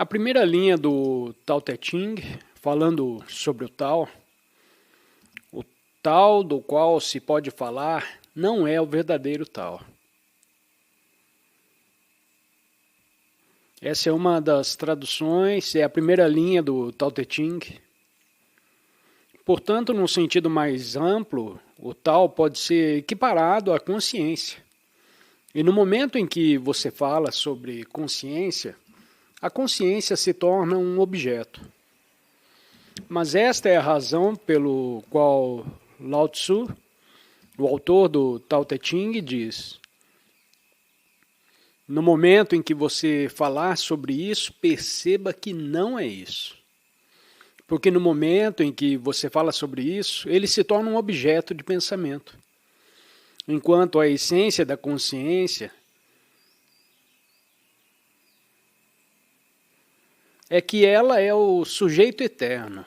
A primeira linha do Tao Te Ching, falando sobre o Tao do qual se pode falar não é o verdadeiro Tao. Essa é uma das traduções, é a primeira linha do Tao Te Ching. Portanto, no sentido mais amplo, o Tao pode ser equiparado à consciência. E no momento em que você fala sobre consciência, a consciência se torna um objeto. Mas esta é a razão pelo qual Lao Tzu, o autor do Tao Te Ching, diz: no momento em que você falar sobre isso, perceba que não é isso. Porque no momento em que você fala sobre isso, ele se torna um objeto de pensamento. Enquanto a essência da consciência é que ela é o sujeito eterno.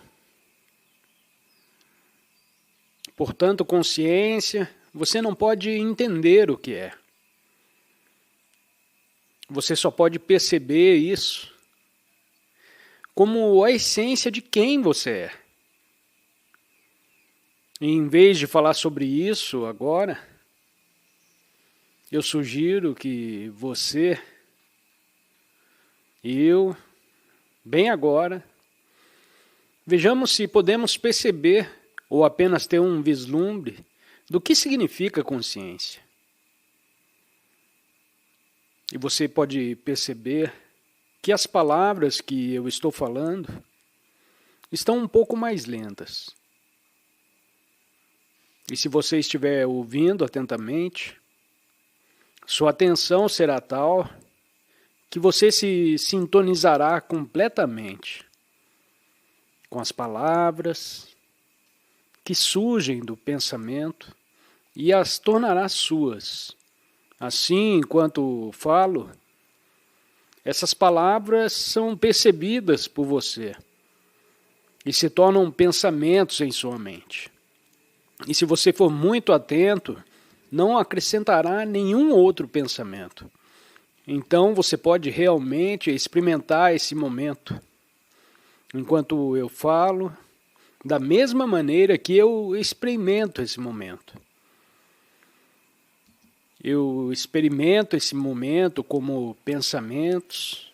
Portanto, consciência, você não pode entender o que é. Você só pode perceber isso como a essência de quem você é. E em vez de falar sobre isso agora, eu sugiro que você, eu, bem agora, vejamos se podemos perceber ou apenas ter um vislumbre do que significa consciência. E você pode perceber que as palavras que eu estou falando estão um pouco mais lentas. E se você estiver ouvindo atentamente, sua atenção será tal que você se sintonizará completamente com as palavras que surgem do pensamento e as tornará suas. Assim, enquanto falo, essas palavras são percebidas por você e se tornam pensamentos em sua mente. E se você for muito atento, não acrescentará nenhum outro pensamento. Então você pode realmente experimentar esse momento, enquanto eu falo, da mesma maneira que eu experimento esse momento. Eu experimento esse momento como pensamentos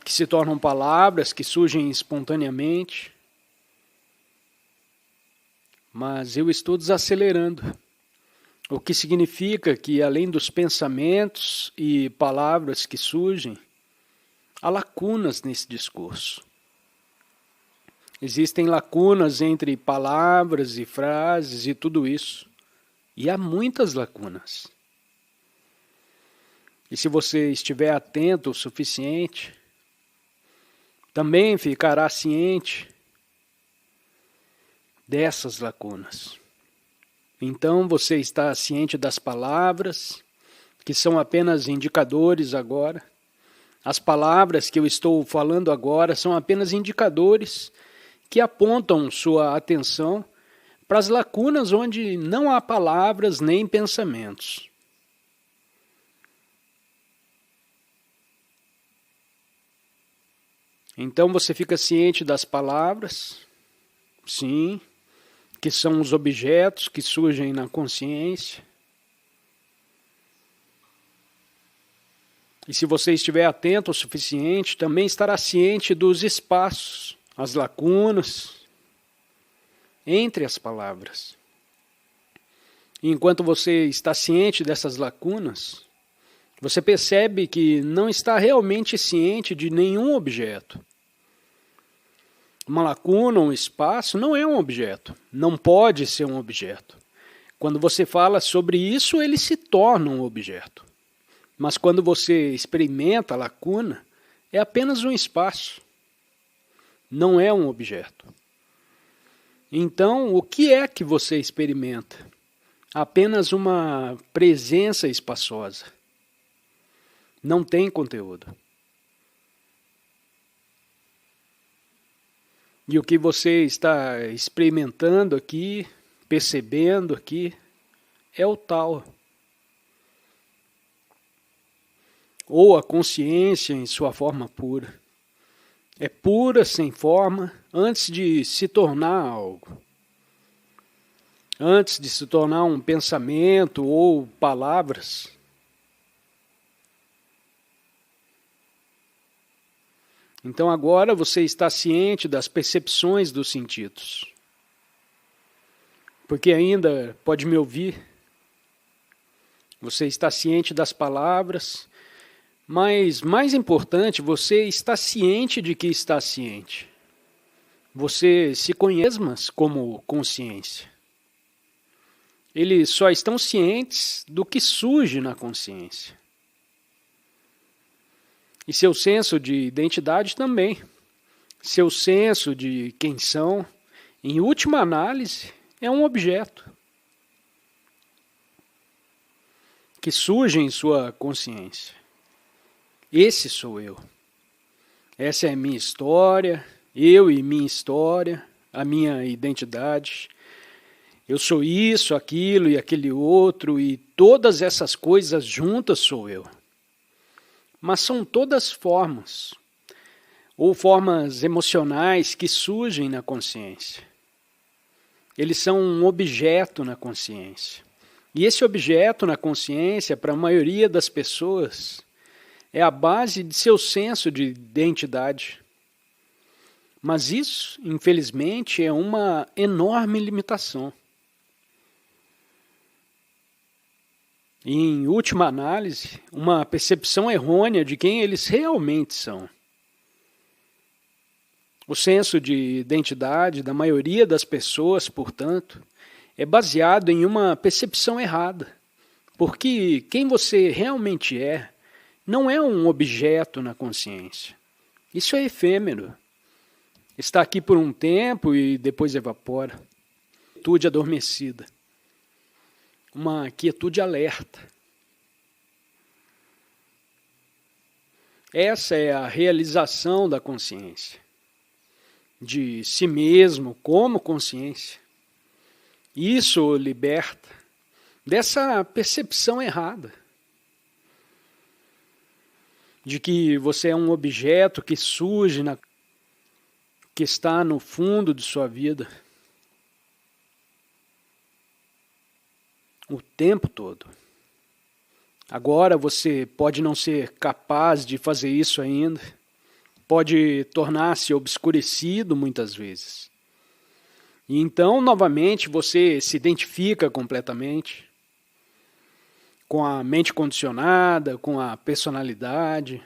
que se tornam palavras que surgem espontaneamente, mas eu estou desacelerando, o que significa que além dos pensamentos e palavras que surgem, há lacunas nesse discurso. Existem lacunas entre palavras e frases e tudo isso, e há muitas lacunas. E se você estiver atento o suficiente, também ficará ciente dessas lacunas. Então você está ciente das palavras, que são apenas indicadores agora. As palavras que eu estou falando agora são apenas indicadores que apontam sua atenção para as lacunas onde não há palavras nem pensamentos. Então você fica ciente das palavras, sim, que são os objetos que surgem na consciência. E se você estiver atento o suficiente, também estará ciente dos espaços, as lacunas entre as palavras. E enquanto você está ciente dessas lacunas, você percebe que não está realmente ciente de nenhum objeto. Uma lacuna, um espaço, não é um objeto. Não pode ser um objeto. Quando você fala sobre isso, ele se torna um objeto. Mas quando você experimenta a lacuna, é apenas um espaço. Não é um objeto. Então, o que é que você experimenta? Apenas uma presença espaçosa. Não tem conteúdo. E o que você está experimentando aqui, percebendo aqui, é o Tao. Ou a consciência em sua forma pura. é pura, sem forma, antes de se tornar algo. Antes de se tornar um pensamento ou palavras. Então agora você está ciente das percepções dos sentidos. Porque ainda pode me ouvir. Você está ciente das palavras, mas mais importante, você está ciente de que está ciente. Você se conhece como consciência. Eles só estão cientes do que surge na consciência. E seu senso de identidade também. Seu senso de quem são, em última análise, é um objeto que surge em sua consciência. Esse sou eu. Essa é a minha história, eu e minha história, a minha identidade. Eu sou isso, aquilo e aquele outro, e todas essas coisas juntas sou eu. Mas são todas formas, ou formas emocionais que surgem na consciência. Eles são um objeto na consciência. E esse objeto na consciência, para a maioria das pessoas, é a base de seu senso de identidade. Mas isso, infelizmente, é uma enorme limitação. E, em última análise, uma percepção errônea de quem eles realmente são. O senso de identidade da maioria das pessoas, portanto, é baseado em uma percepção errada. Porque quem você realmente é não é um objeto na consciência. Isso é efêmero. Está aqui por um tempo e depois evapora. Quietude adormecida. Uma quietude alerta. Essa é a realização da consciência. De si mesmo como consciência. Isso o liberta dessa percepção errada. De que você é um objeto que surge, que está no fundo de sua vida. O tempo todo. Agora você pode não ser capaz de fazer isso ainda. Pode tornar-se obscurecido muitas vezes. E então, novamente, você se identifica completamente com a mente condicionada, com a personalidade,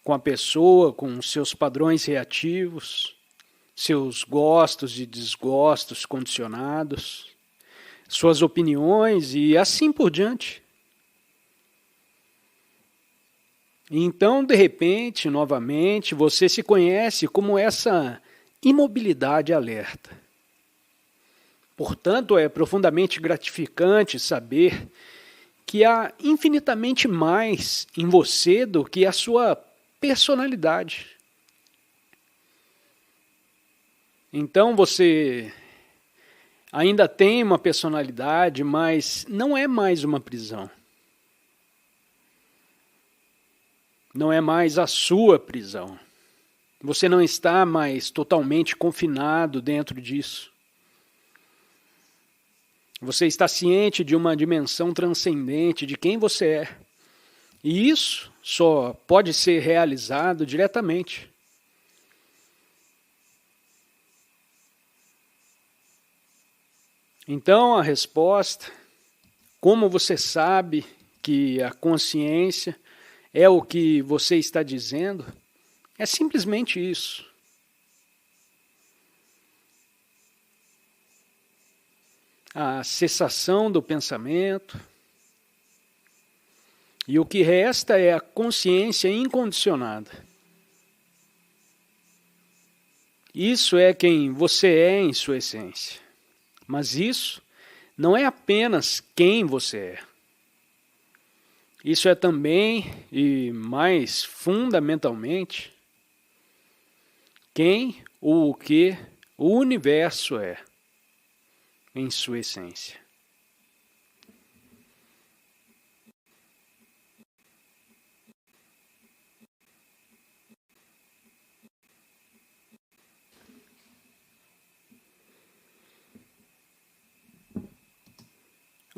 com a pessoa, com seus padrões reativos, seus gostos e desgostos condicionados, suas opiniões e assim por diante. E então, de repente, novamente, você se conhece como essa imobilidade alerta. Portanto, é profundamente gratificante saber que há infinitamente mais em você do que a sua personalidade. Então você ainda tem uma personalidade, mas não é mais uma prisão. Não é mais a sua prisão. Você não está mais totalmente confinado dentro disso. Você está ciente de uma dimensão transcendente de quem você é. E isso só pode ser realizado diretamente. Então a resposta, como você sabe que a consciência é o que você está dizendo, é simplesmente isso. A cessação do pensamento, e o que resta é a consciência incondicionada. Isso é quem você é em sua essência. Mas isso não é apenas quem você é. Isso é também, e mais fundamentalmente, quem ou o que o universo é em sua essência.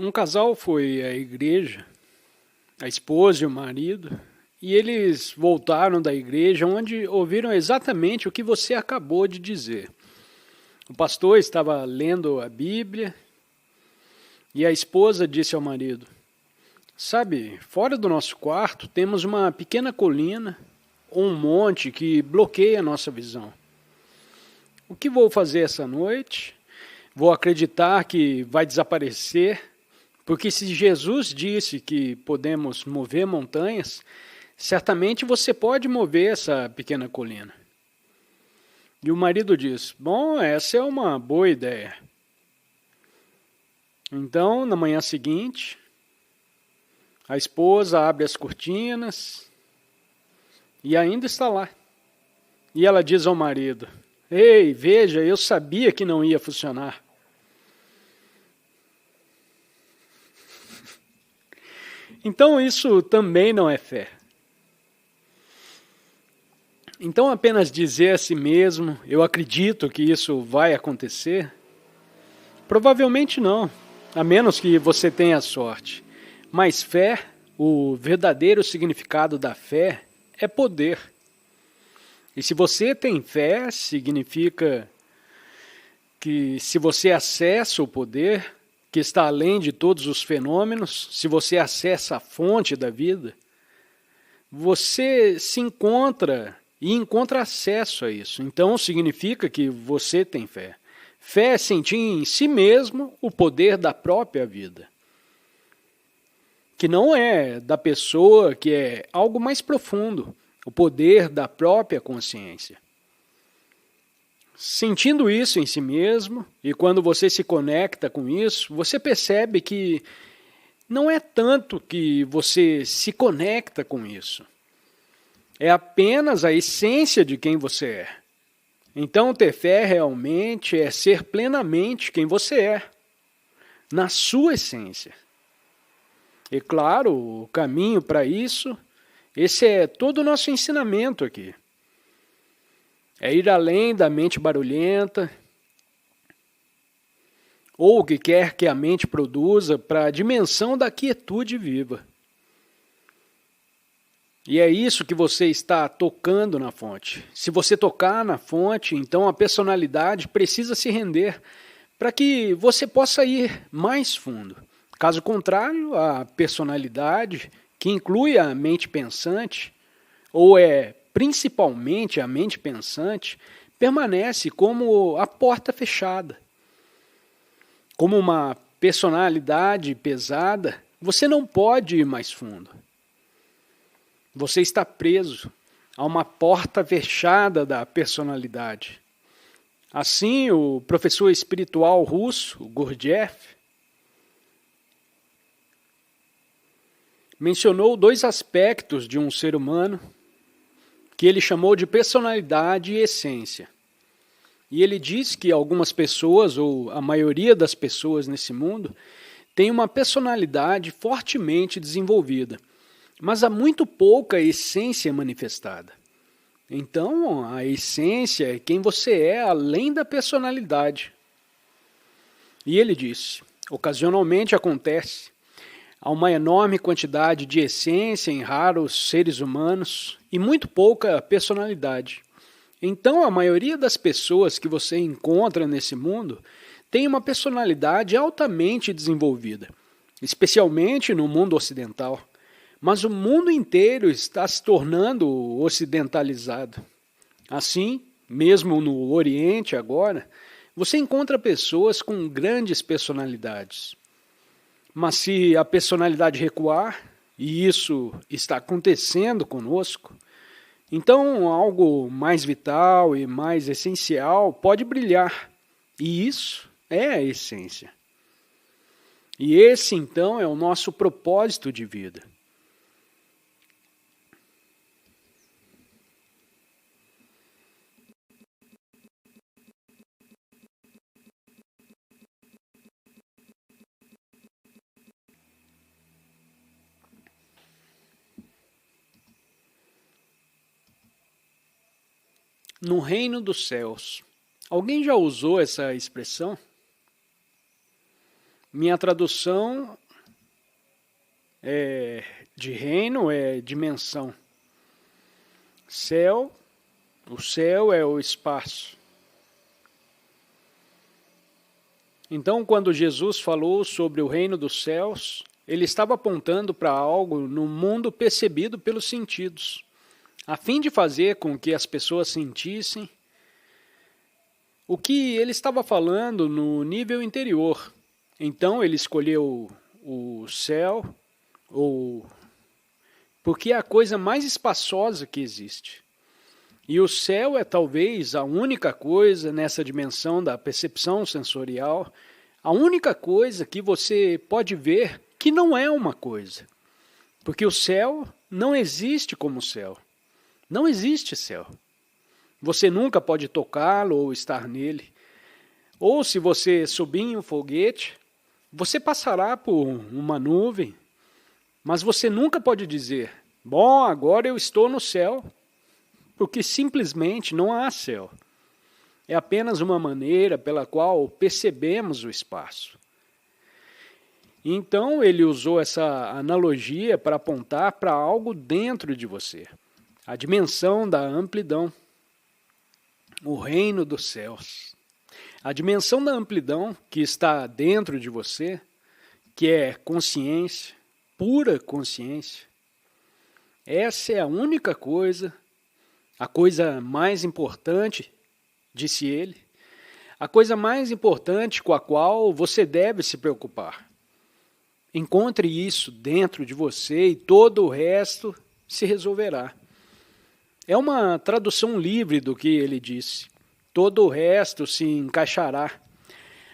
Um casal foi à igreja, a esposa e o marido, e eles voltaram da igreja onde ouviram exatamente o que você acabou de dizer. O pastor estava lendo a Bíblia e a esposa disse ao marido: sabe, fora do nosso quarto temos uma pequena colina ou um monte que bloqueia a nossa visão. O que vou fazer essa noite? Vou acreditar que vai desaparecer? Porque se Jesus disse que podemos mover montanhas, certamente você pode mover essa pequena colina. E o marido diz: bom, essa é uma boa ideia. Então, na manhã seguinte, a esposa abre as cortinas e ainda está lá. E ela diz ao marido: ei, veja, eu sabia que não ia funcionar. Então isso também não é fé. Então apenas dizer a si mesmo, eu acredito que isso vai acontecer? Provavelmente não, a menos que você tenha sorte. Mas fé, o verdadeiro significado da fé é poder. E se você tem fé, significa que se você acessa o poder, que está além de todos os fenômenos, se você acessa a fonte da vida, você se encontra e encontra acesso a isso. Então significa que você tem fé. Fé é sentir em si mesmo o poder da própria vida. Que não é da pessoa, que é algo mais profundo, o poder da própria consciência. Sentindo isso em si mesmo, e quando você se conecta com isso, você percebe que não é tanto que você se conecta com isso. É apenas a essência de quem você é. Então, ter fé realmente é ser plenamente quem você é, na sua essência. E claro, o caminho para isso, esse é todo o nosso ensinamento aqui. É ir além da mente barulhenta, ou o que quer que a mente produza, para a dimensão da quietude viva. E é isso que você está tocando na fonte. Se você tocar na fonte, então a personalidade precisa se render para que você possa ir mais fundo. Caso contrário, a personalidade, que inclui a mente pensante, ou é principalmente a mente pensante, permanece como a porta fechada. Como uma personalidade pesada, você não pode ir mais fundo. Você está preso a uma porta fechada da personalidade. Assim, o professor espiritual russo, Gurdjieff, mencionou 2 aspectos de um ser humano que ele chamou de personalidade e essência. E ele diz que algumas pessoas, ou a maioria das pessoas nesse mundo, tem uma personalidade fortemente desenvolvida, mas há muito pouca essência manifestada. Então, a essência é quem você é além da personalidade. E ele disse, ocasionalmente acontece, há uma enorme quantidade de essência em raros seres humanos e muito pouca personalidade. Então, a maioria das pessoas que você encontra nesse mundo tem uma personalidade altamente desenvolvida, especialmente no mundo ocidental. Mas o mundo inteiro está se tornando ocidentalizado. Assim, mesmo no Oriente agora, você encontra pessoas com grandes personalidades. Mas se a personalidade recuar, e isso está acontecendo conosco, então algo mais vital e mais essencial pode brilhar. E isso é a essência. E esse então é o nosso propósito de vida. No reino dos céus. Alguém já usou essa expressão? Minha tradução de reino é dimensão. Céu, o céu é o espaço. Então, quando Jesus falou sobre o reino dos céus, ele estava apontando para algo no mundo percebido pelos sentidos, a fim de fazer com que as pessoas sentissem o que ele estava falando no nível interior. Então, ele escolheu o céu, porque é a coisa mais espaçosa que existe. E o céu é talvez a única coisa nessa dimensão da percepção sensorial, a única coisa que você pode ver que não é uma coisa. Porque o céu não existe como céu. Não existe céu. Você nunca pode tocá-lo ou estar nele. Ou se você subir em um foguete, você passará por uma nuvem, mas você nunca pode dizer, bom, agora eu estou no céu. Porque simplesmente não há céu. É apenas uma maneira pela qual percebemos o espaço. Então ele usou essa analogia para apontar para algo dentro de você. A dimensão da amplidão. O reino dos céus. A dimensão da amplidão que está dentro de você, que é consciência, pura consciência. Essa é a única coisa, a coisa mais importante, disse ele, a coisa mais importante com a qual você deve se preocupar. Encontre isso dentro de você e todo o resto se resolverá. É uma tradução livre do que ele disse. Todo o resto se encaixará.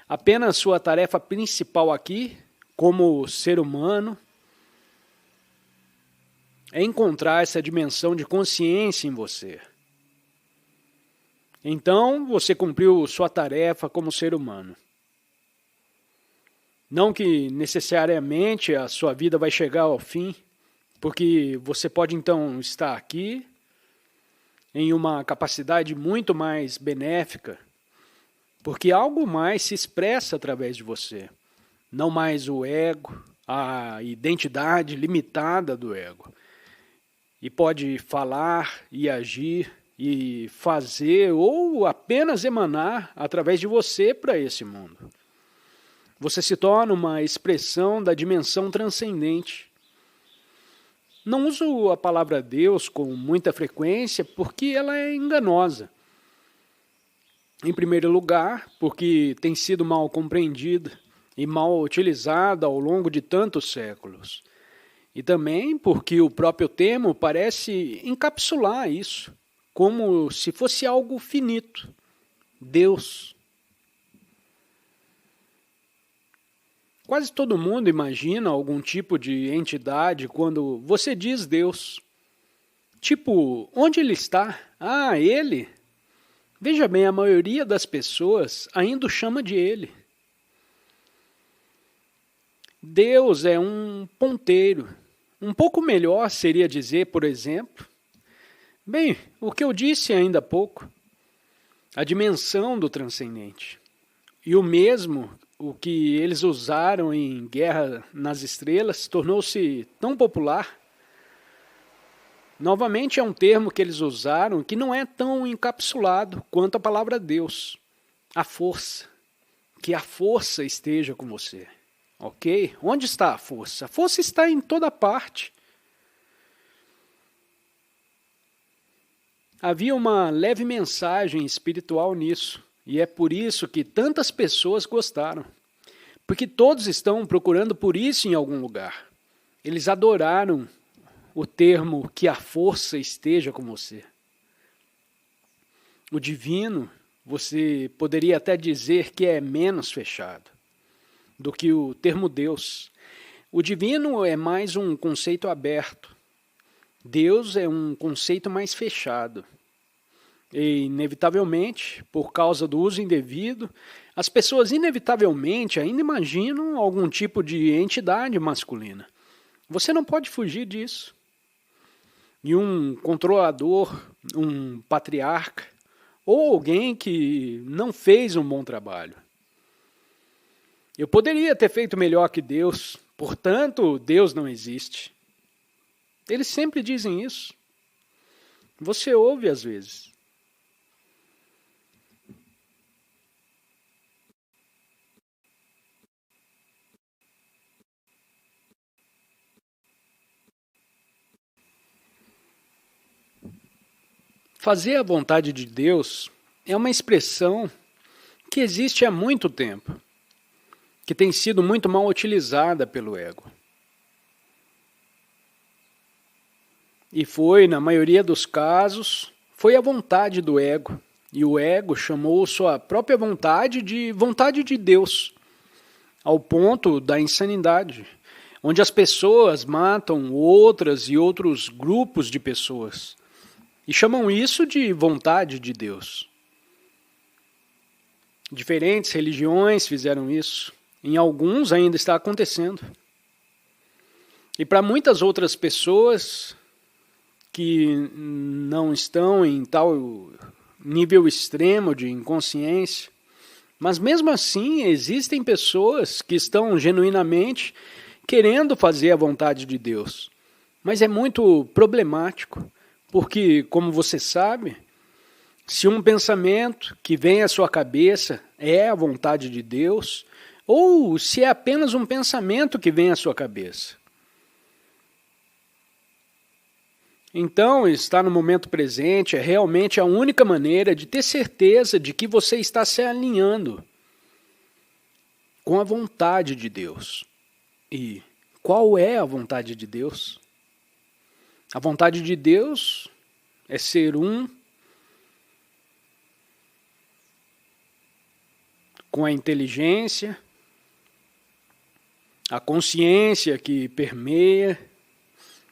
Apenas sua tarefa principal aqui, como ser humano, é encontrar essa dimensão de consciência em você. Então, você cumpriu sua tarefa como ser humano. Não que necessariamente a sua vida vai chegar ao fim, porque você pode então estar aqui em uma capacidade muito mais benéfica, porque algo mais se expressa através de você. Não mais o ego, a identidade limitada do ego. E pode falar e agir e fazer ou apenas emanar através de você para esse mundo. Você se torna uma expressão da dimensão transcendente. Não uso a palavra Deus com muita frequência porque ela é enganosa. Em primeiro lugar, porque tem sido mal compreendida e mal utilizada ao longo de tantos séculos. E também porque o próprio termo parece encapsular isso, como se fosse algo finito. Deus. Quase todo mundo imagina algum tipo de entidade quando você diz Deus. Tipo, onde ele está? Ah, ele? Veja bem, a maioria das pessoas ainda o chama de ele. Deus é um ponteiro. Um pouco melhor seria dizer, por exemplo, bem, o que eu disse ainda há pouco, a dimensão do transcendente. E o mesmo, o que eles usaram em Guerra nas Estrelas, tornou-se tão popular. Novamente é um termo que eles usaram que não é tão encapsulado quanto a palavra Deus. A força. Que a força esteja com você. Ok? Onde está a força? A força está em toda parte. Havia uma leve mensagem espiritual nisso, e é por isso que tantas pessoas gostaram. Porque todos estão procurando por isso em algum lugar. Eles adoraram o termo que a força esteja com você. O divino, você poderia até dizer que é menos fechado do que o termo Deus. O divino é mais um conceito aberto. Deus é um conceito mais fechado. E, inevitavelmente, por causa do uso indevido, as pessoas inevitavelmente ainda imaginam algum tipo de entidade masculina. Você não pode fugir disso. E um controlador, um patriarca, ou alguém que não fez um bom trabalho. Eu poderia ter feito melhor que Deus, portanto, Deus não existe. Eles sempre dizem isso. Você ouve às vezes. Fazer a vontade de Deus é uma expressão que existe há muito tempo, que tem sido muito mal utilizada pelo ego. E foi, na maioria dos casos, foi a vontade do ego. E o ego chamou sua própria vontade de Deus, ao ponto da insanidade, onde as pessoas matam outras e outros grupos de pessoas. E chamam isso de vontade de Deus. Diferentes religiões fizeram isso. Em alguns ainda está acontecendo. E para muitas outras pessoas que não estão em tal nível extremo de inconsciência, mas mesmo assim existem pessoas que estão genuinamente querendo fazer a vontade de Deus. Mas é muito problemático. Porque, como você sabe, se um pensamento que vem à sua cabeça é a vontade de Deus, ou se é apenas um pensamento que vem à sua cabeça. Então, estar no momento presente é realmente a única maneira de ter certeza de que você está se alinhando com a vontade de Deus. E qual é a vontade de Deus? A vontade de Deus é ser um com a inteligência, a consciência que permeia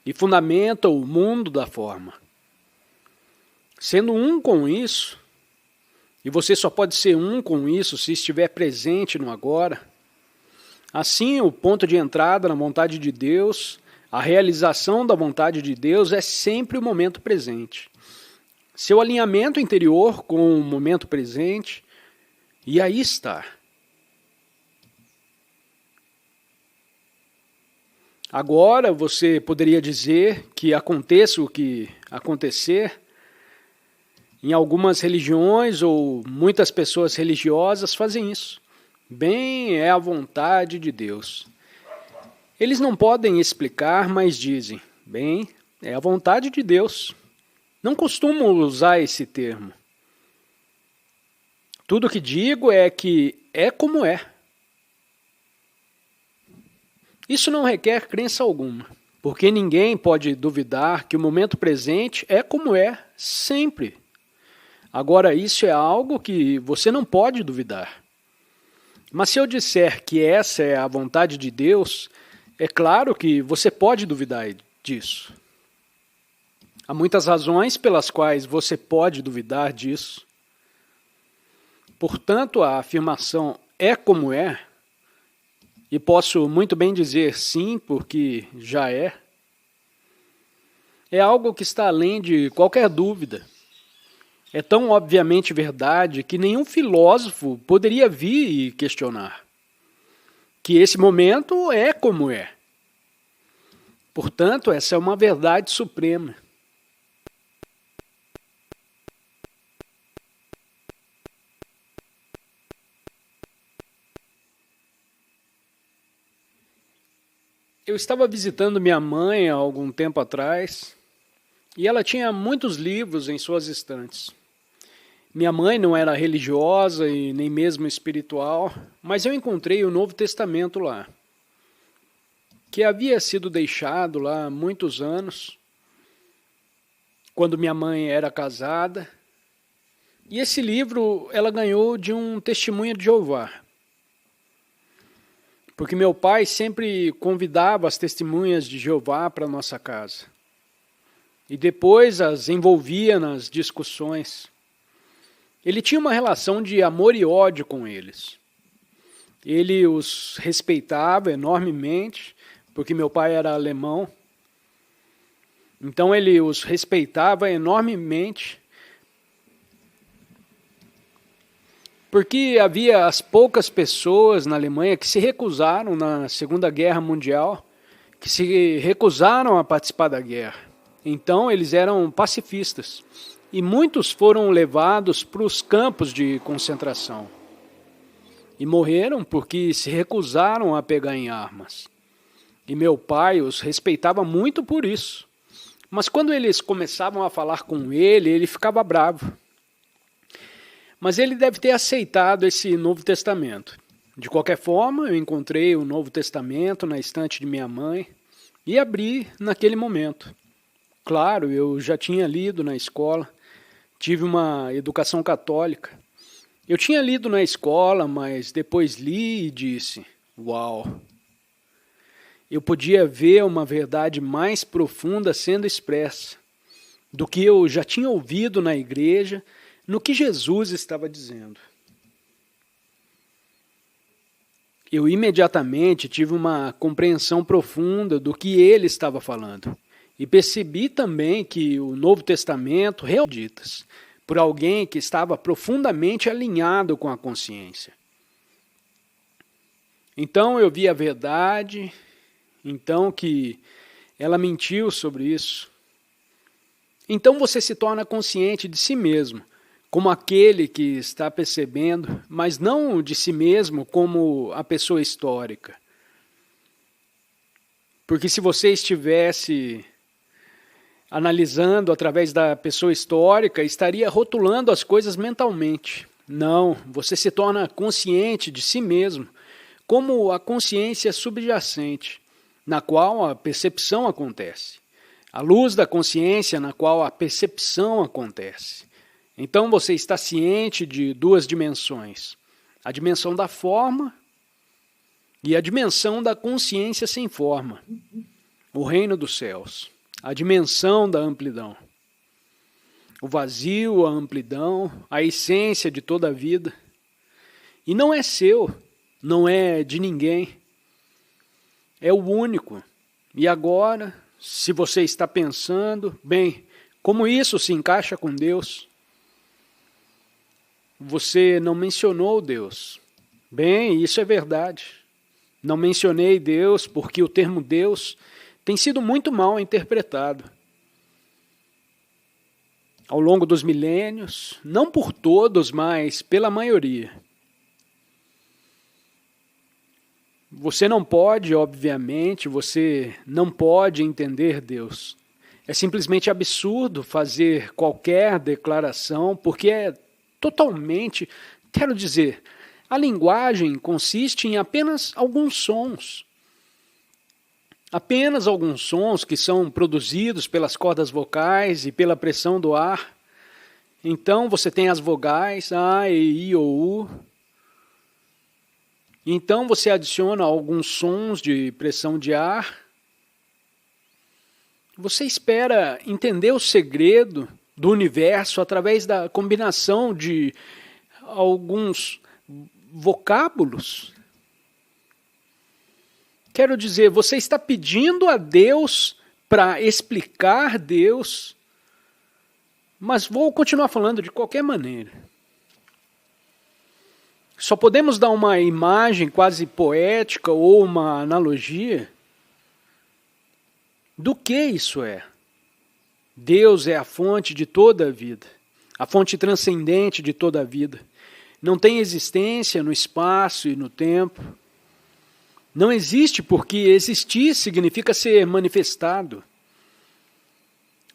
e fundamenta o mundo da forma. Sendo um com isso, e você só pode ser um com isso se estiver presente no agora, assim o ponto de entrada na vontade de Deus, a realização da vontade de Deus é sempre o momento presente. Seu alinhamento interior com o momento presente, e aí está. Agora você poderia dizer que aconteça o que acontecer, em algumas religiões ou muitas pessoas religiosas fazem isso. Bem, é a vontade de Deus. Eles não podem explicar, mas dizem, bem, é a vontade de Deus. Não costumo usar esse termo. Tudo que digo é que é como é. Isso não requer crença alguma, porque ninguém pode duvidar que o momento presente é como é, sempre. Agora, isso é algo que você não pode duvidar. Mas se eu disser que essa é a vontade de Deus, é claro que você pode duvidar disso. Há muitas razões pelas quais você pode duvidar disso. Portanto, a afirmação é como é, e posso muito bem dizer sim, porque já é algo que está além de qualquer dúvida. É tão obviamente verdade que nenhum filósofo poderia vir e questionar. Que esse momento é como é. Portanto, essa é uma verdade suprema. Eu estava visitando minha mãe há algum tempo atrás e ela tinha muitos livros em suas estantes. Minha mãe não era religiosa e nem mesmo espiritual, mas eu encontrei o Novo Testamento lá, que havia sido deixado lá há muitos anos, quando minha mãe era casada. E esse livro ela ganhou de um testemunho de Jeová. Porque meu pai sempre convidava as testemunhas de Jeová para a nossa casa. E depois as envolvia nas discussões. Ele tinha uma relação de amor e ódio com eles. Ele os respeitava enormemente, porque meu pai era alemão. Então ele os respeitava enormemente, Porque havia as poucas pessoas na Alemanha que se recusaram na Segunda Guerra Mundial, que se recusaram a participar da guerra. Então eles eram pacifistas. E muitos foram levados para os campos de concentração. E morreram porque se recusaram a pegar em armas. E meu pai os respeitava muito por isso. Mas quando eles começavam a falar com ele, ele ficava bravo. Mas ele deve ter aceitado esse Novo Testamento. De qualquer forma, eu encontrei o Novo Testamento na estante de minha mãe e abri naquele momento. Claro, eu já tinha lido na escola, tive uma educação católica. Eu tinha lido na escola, mas depois li e disse, uau! Eu podia ver uma verdade mais profunda sendo expressa do que eu já tinha ouvido na igreja, no que Jesus estava dizendo. Eu imediatamente tive uma compreensão profunda do que ele estava falando. E percebi também que o Novo Testamento ditas por alguém que estava profundamente alinhado com a consciência. Então eu vi a verdade, então que ela mentiu sobre isso. Então você se torna consciente de si mesmo, como aquele que está percebendo, mas não de si mesmo como a pessoa histórica. Porque se você estivesse analisando através da pessoa histórica, estaria rotulando as coisas mentalmente. Não, você se torna consciente de si mesmo, como a consciência subjacente, na qual a percepção acontece. A luz da consciência na qual a percepção acontece. Então você está ciente de duas dimensões. A dimensão da forma e a dimensão da consciência sem forma. O reino dos céus. A dimensão da amplidão. O vazio, a amplidão, a essência de toda a vida. E não é seu, não é de ninguém. É o único. E agora, se você está pensando, bem, como isso se encaixa com Deus? Você não mencionou Deus. Bem, isso é verdade. Não mencionei Deus porque o termo Deus tem sido muito mal interpretado. Ao longo dos milênios, não por todos, mas pela maioria. Você não pode, obviamente, você não pode entender Deus. É simplesmente absurdo fazer qualquer declaração, porque é totalmente, quero dizer, a linguagem consiste em apenas alguns sons. Apenas alguns sons que são produzidos pelas cordas vocais e pela pressão do ar. Então você tem as vogais, A, E, I, O, U. Então você adiciona alguns sons de pressão de ar. Você espera entender o segredo do universo através da combinação de alguns vocábulos. Quero dizer, você está pedindo a Deus para explicar Deus, mas vou continuar falando de qualquer maneira. Só podemos dar uma imagem quase poética ou uma analogia do que isso é. Deus é a fonte de toda a vida, a fonte transcendente de toda a vida. Não tem existência no espaço e no tempo. Não existe porque existir significa ser manifestado.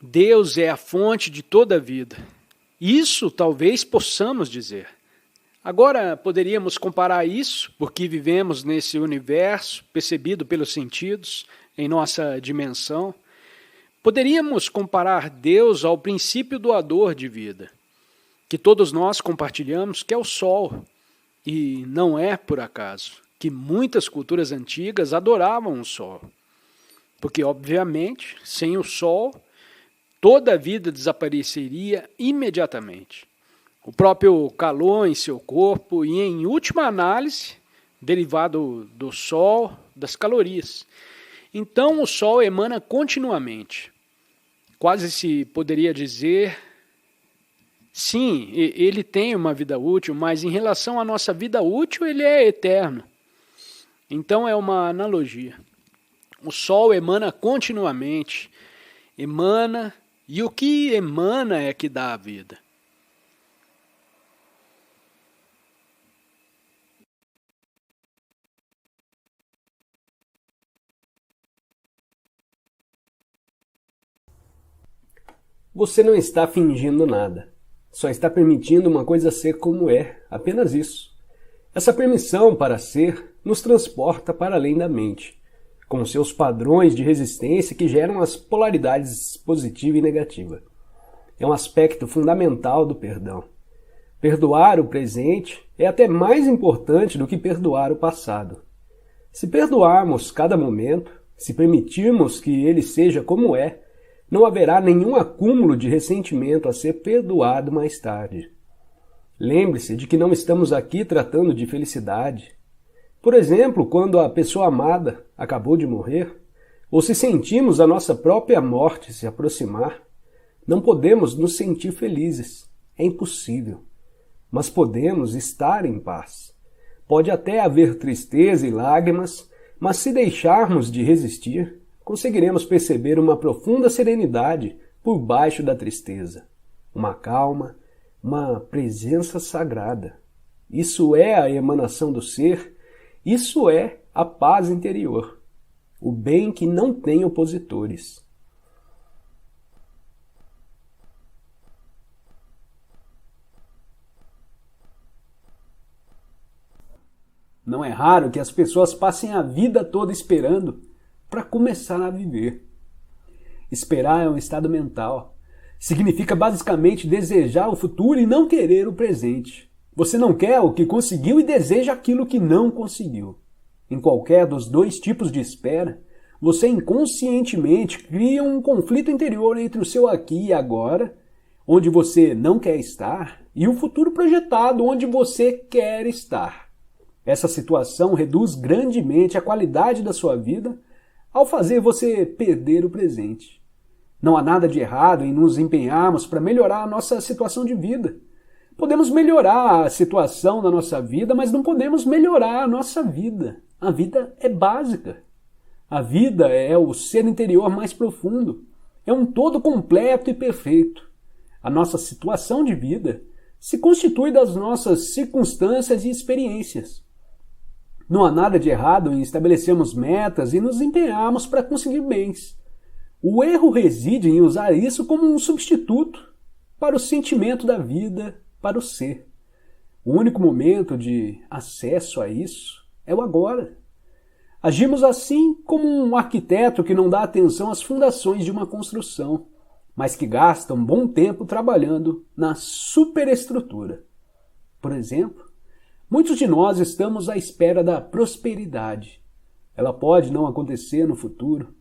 Deus é a fonte de toda a vida. Isso talvez possamos dizer. Agora, poderíamos comparar isso, porque vivemos nesse universo percebido pelos sentidos, em nossa dimensão. Poderíamos comparar Deus ao princípio doador de vida, que todos nós compartilhamos, que é o Sol. E não é por acaso que muitas culturas antigas adoravam o Sol. Porque, obviamente, sem o Sol, toda a vida desapareceria imediatamente. O próprio calor em seu corpo e, em última análise, derivado do Sol, das calorias. Então, o Sol emana continuamente. Quase se poderia dizer Sim, ele tem uma vida útil, mas em relação à nossa vida útil, ele é eterno. Então é uma analogia. O Sol emana continuamente, emana, e o que emana é que dá a vida. Você não está fingindo nada. Só está permitindo uma coisa ser como é, apenas isso. Essa permissão para ser nos transporta para além da mente, com seus padrões de resistência que geram as polaridades positiva e negativa. É um aspecto fundamental do perdão. Perdoar o presente é até mais importante do que perdoar o passado. Se perdoarmos cada momento, se permitirmos que ele seja como é, não haverá nenhum acúmulo de ressentimento a ser perdoado mais tarde. Lembre-se de que não estamos aqui tratando de felicidade. Por exemplo, quando a pessoa amada acabou de morrer, ou se sentimos a nossa própria morte se aproximar, não podemos nos sentir felizes. É impossível. Mas podemos estar em paz. Pode até haver tristeza e lágrimas, mas se deixarmos de resistir, conseguiremos perceber uma profunda serenidade por baixo da tristeza, uma calma, uma presença sagrada. Isso é a emanação do ser, isso é a paz interior, o bem que não tem opositores. Não é raro que as pessoas passem a vida toda esperando para começar a viver. Esperar é um estado mental. Significa basicamente desejar o futuro e não querer o presente. Você não quer o que conseguiu e deseja aquilo que não conseguiu. Em qualquer dos dois tipos de espera, você inconscientemente cria um conflito interior entre o seu aqui e agora, onde você não quer estar, e o futuro projetado, onde você quer estar. Essa situação reduz grandemente a qualidade da sua vida ao fazer você perder o presente. Não há nada de errado em nos empenharmos para melhorar a nossa situação de vida. Podemos melhorar a situação da nossa vida, mas não podemos melhorar a nossa vida. A vida é básica. A vida é o ser interior mais profundo. É um todo completo e perfeito. A nossa situação de vida se constitui das nossas circunstâncias e experiências. Não há nada de errado em estabelecermos metas e nos empenharmos para conseguir bens. O erro reside em usar isso como um substituto para o sentimento da vida, para o ser. O único momento de acesso a isso é o agora. Agimos assim como um arquiteto que não dá atenção às fundações de uma construção, mas que gasta um bom tempo trabalhando na superestrutura. Por exemplo, muitos de nós estamos à espera da prosperidade. Ela pode não acontecer no futuro.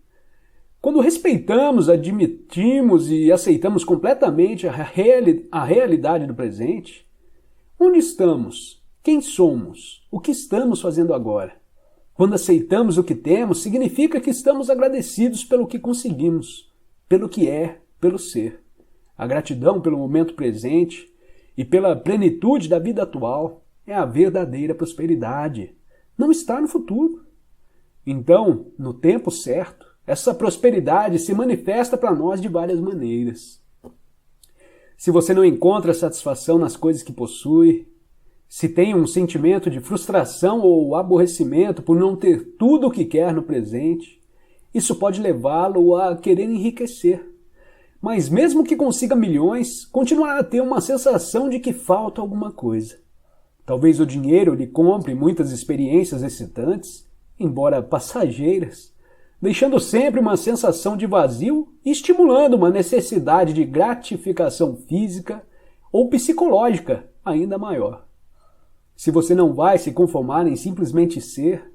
Quando respeitamos, admitimos e aceitamos completamente a realidade do presente, onde estamos? Quem somos? O que estamos fazendo agora? Quando aceitamos o que temos, significa que estamos agradecidos pelo que conseguimos, pelo que é, pelo ser. A gratidão pelo momento presente e pela plenitude da vida atual é a verdadeira prosperidade. Não está no futuro. Então, no tempo certo, essa prosperidade se manifesta para nós de várias maneiras. Se você não encontra satisfação nas coisas que possui, se tem um sentimento de frustração ou aborrecimento por não ter tudo o que quer no presente, isso pode levá-lo a querer enriquecer. Mas mesmo que consiga milhões, continuará a ter uma sensação de que falta alguma coisa. Talvez o dinheiro lhe compre muitas experiências excitantes, embora passageiras, deixando sempre uma sensação de vazio e estimulando uma necessidade de gratificação física ou psicológica ainda maior. Se você não vai se conformar em simplesmente ser,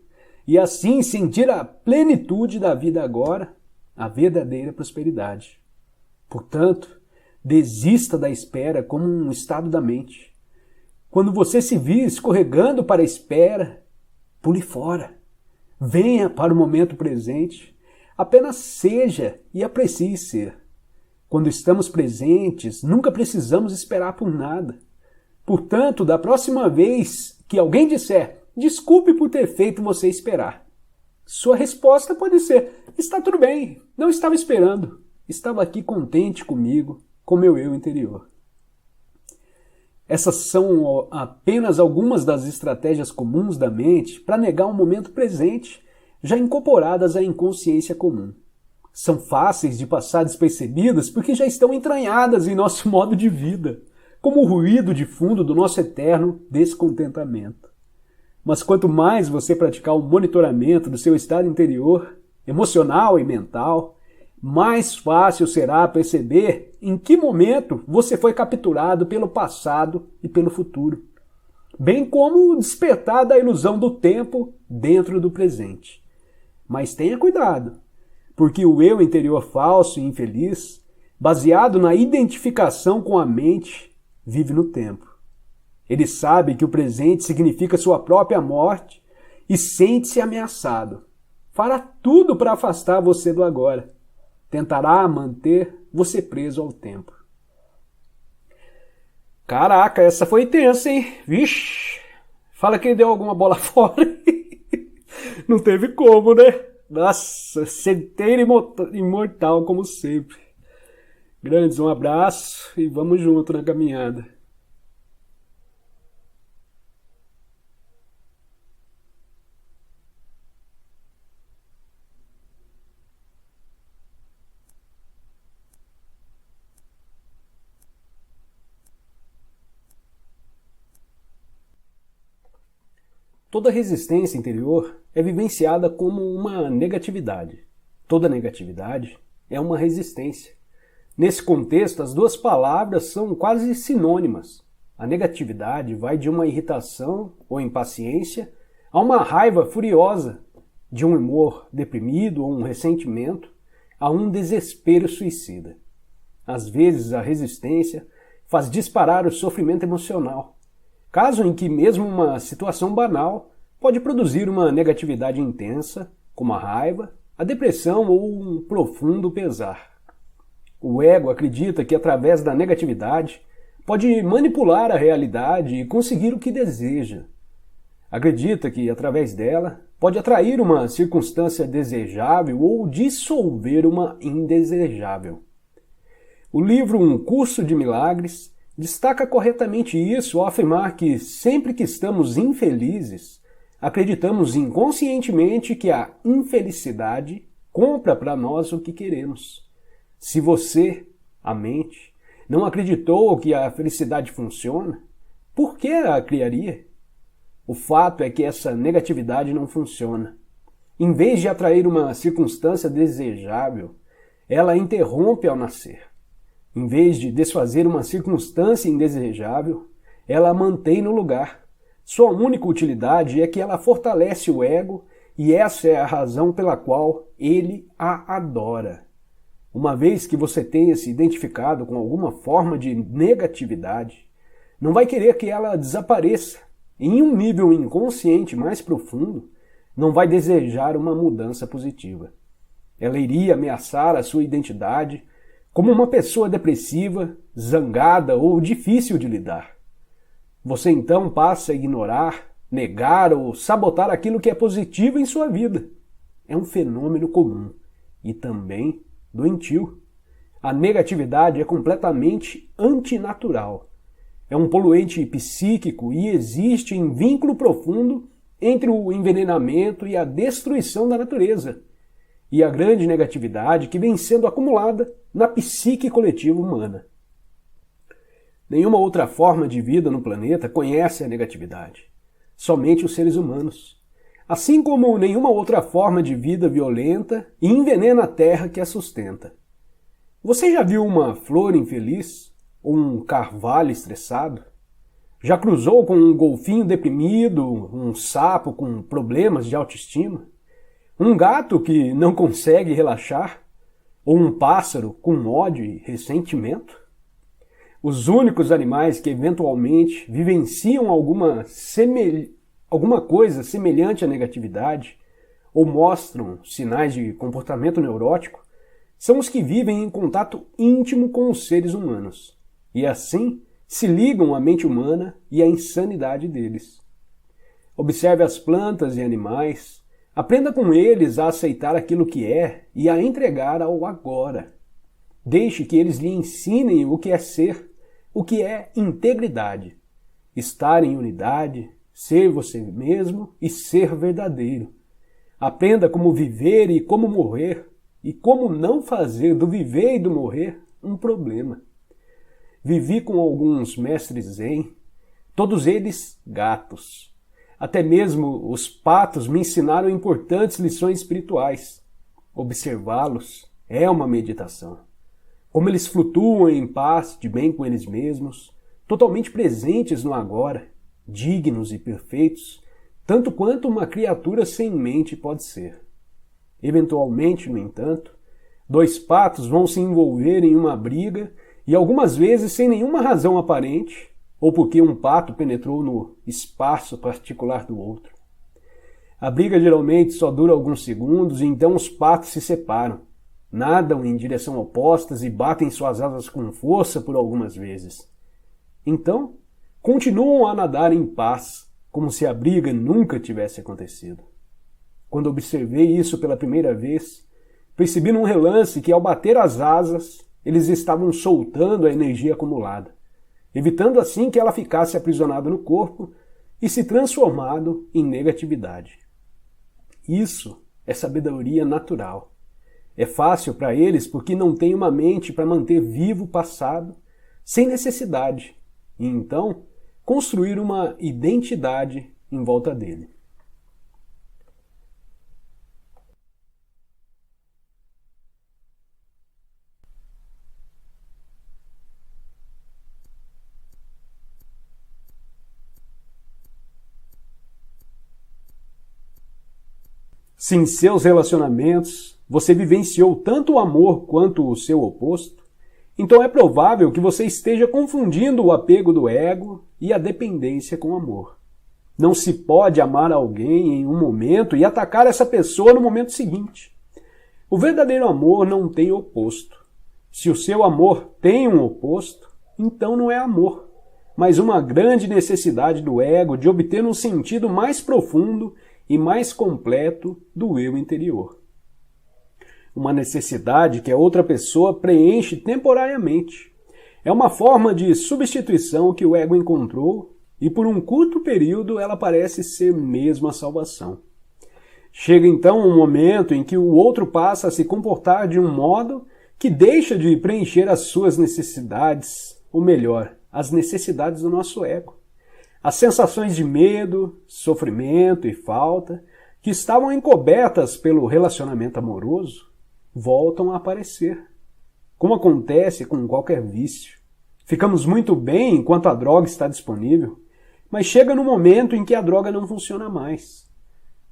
e assim sentir a plenitude da vida agora, a verdadeira prosperidade. Portanto, desista da espera como um estado da mente. Quando você se vir escorregando para a espera, pule fora. Venha para o momento presente. Apenas seja e aprecie ser. Quando estamos presentes, nunca precisamos esperar por nada. Portanto, da próxima vez que alguém disser, desculpe por ter feito você esperar, sua resposta pode ser, está tudo bem, não estava esperando, estava aqui contente comigo, com meu eu interior. Essas são apenas algumas das estratégias comuns da mente para negar o momento presente, já incorporadas à inconsciência comum. São fáceis de passar despercebidas porque já estão entranhadas em nosso modo de vida, como o ruído de fundo do nosso eterno descontentamento. Mas quanto mais você praticar o monitoramento do seu estado interior, emocional e mental, mais fácil será perceber em que momento você foi capturado pelo passado e pelo futuro, bem como despertar da ilusão do tempo dentro do presente. Mas tenha cuidado, porque o eu interior falso e infeliz, baseado na identificação com a mente, vive no tempo. Ele sabe que o presente significa sua própria morte e sente-se ameaçado. Fará tudo para afastar você do agora. Tentará manter você preso ao tempo. Caraca, essa foi tensa, hein? Vixe! Fala que deu alguma bola fora. Não teve como, né? Nossa, certeiro e imortal como sempre. Grandes, um abraço e vamos junto na caminhada. Toda resistência interior é vivenciada como uma negatividade. Toda negatividade é uma resistência. Nesse contexto, as duas palavras são quase sinônimas. A negatividade vai de uma irritação ou impaciência a uma raiva furiosa, de um humor deprimido ou um ressentimento a um desespero suicida. Às vezes, a resistência faz disparar o sofrimento emocional, caso em que mesmo uma situação banal pode produzir uma negatividade intensa, como a raiva, a depressão ou um profundo pesar. O ego acredita que através da negatividade pode manipular a realidade e conseguir o que deseja. Acredita que através dela pode atrair uma circunstância desejável ou dissolver uma indesejável. O livro Um Curso de Milagres destaca corretamente isso ao afirmar que sempre que estamos infelizes, acreditamos inconscientemente que a infelicidade compra para nós o que queremos. Se você, a mente, não acreditou que a felicidade funciona, por que a criaria? O fato é que essa negatividade não funciona. Em vez de atrair uma circunstância desejável, ela interrompe ao nascer. Em vez de desfazer uma circunstância indesejável, ela a mantém no lugar. Sua única utilidade é que ela fortalece o ego e essa é a razão pela qual ele a adora. Uma vez que você tenha se identificado com alguma forma de negatividade, não vai querer que ela desapareça. Em um nível inconsciente mais profundo, não vai desejar uma mudança positiva. Ela iria ameaçar a sua identidade como uma pessoa depressiva, zangada ou difícil de lidar. Você então passa a ignorar, negar ou sabotar aquilo que é positivo em sua vida. É um fenômeno comum e também doentio. A negatividade é completamente antinatural. É um poluente psíquico e existe em vínculo profundo entre o envenenamento e a destruição da natureza, e a grande negatividade que vem sendo acumulada na psique coletiva humana. Nenhuma outra forma de vida no planeta conhece a negatividade. Somente os seres humanos. Assim como nenhuma outra forma de vida violenta e envenena a terra que a sustenta. Você já viu uma flor infeliz? Ou um carvalho estressado? Já cruzou com um golfinho deprimido, um sapo com problemas de autoestima? Um gato que não consegue relaxar? Ou um pássaro com ódio e ressentimento? Os únicos animais que eventualmente vivenciam alguma coisa semelhante à negatividade ou mostram sinais de comportamento neurótico são os que vivem em contato íntimo com os seres humanos, e assim se ligam à mente humana e à insanidade deles. Observe as plantas e animais, aprenda com eles a aceitar aquilo que é e a entregar ao agora. Deixe que eles lhe ensinem o que é ser, o que é integridade, estar em unidade, ser você mesmo e ser verdadeiro. Aprenda como viver e como morrer, e como não fazer do viver e do morrer um problema. Vivi com alguns mestres zen, todos eles gatos. Até mesmo os patos me ensinaram importantes lições espirituais. Observá-los é uma meditação. Como eles flutuam em paz, de bem com eles mesmos, totalmente presentes no agora, dignos e perfeitos, tanto quanto uma criatura sem mente pode ser. Eventualmente, no entanto, dois patos vão se envolver em uma briga e algumas vezes sem nenhuma razão aparente, ou porque um pato penetrou no espaço particular do outro. A briga geralmente só dura alguns segundos e então os patos se separam, nadam em direção opostas e batem suas asas com força por algumas vezes. Então, continuam a nadar em paz, como se a briga nunca tivesse acontecido. Quando observei isso pela primeira vez, percebi num relance que ao bater as asas, eles estavam soltando a energia acumulada, evitando assim que ela ficasse aprisionada no corpo e se transformado em negatividade. Isso é sabedoria natural. É fácil para eles porque não têm uma mente para manter vivo o passado sem necessidade e então construir uma identidade em volta dele. Se em seus relacionamentos você vivenciou tanto o amor quanto o seu oposto, então é provável que você esteja confundindo o apego do ego e a dependência com amor. Não se pode amar alguém em um momento e atacar essa pessoa no momento seguinte. O verdadeiro amor não tem oposto. Se o seu amor tem um oposto, então não é amor, mas uma grande necessidade do ego de obter um sentido mais profundo e mais completo do eu interior. Uma necessidade que a outra pessoa preenche temporariamente. É uma forma de substituição que o ego encontrou e por um curto período ela parece ser mesmo a salvação. Chega então um momento em que o outro passa a se comportar de um modo que deixa de preencher as suas necessidades, ou melhor, as necessidades do nosso ego. As sensações de medo, sofrimento e falta, que estavam encobertas pelo relacionamento amoroso, voltam a aparecer. Como acontece com qualquer vício. Ficamos muito bem enquanto a droga está disponível, mas chega no momento em que a droga não funciona mais.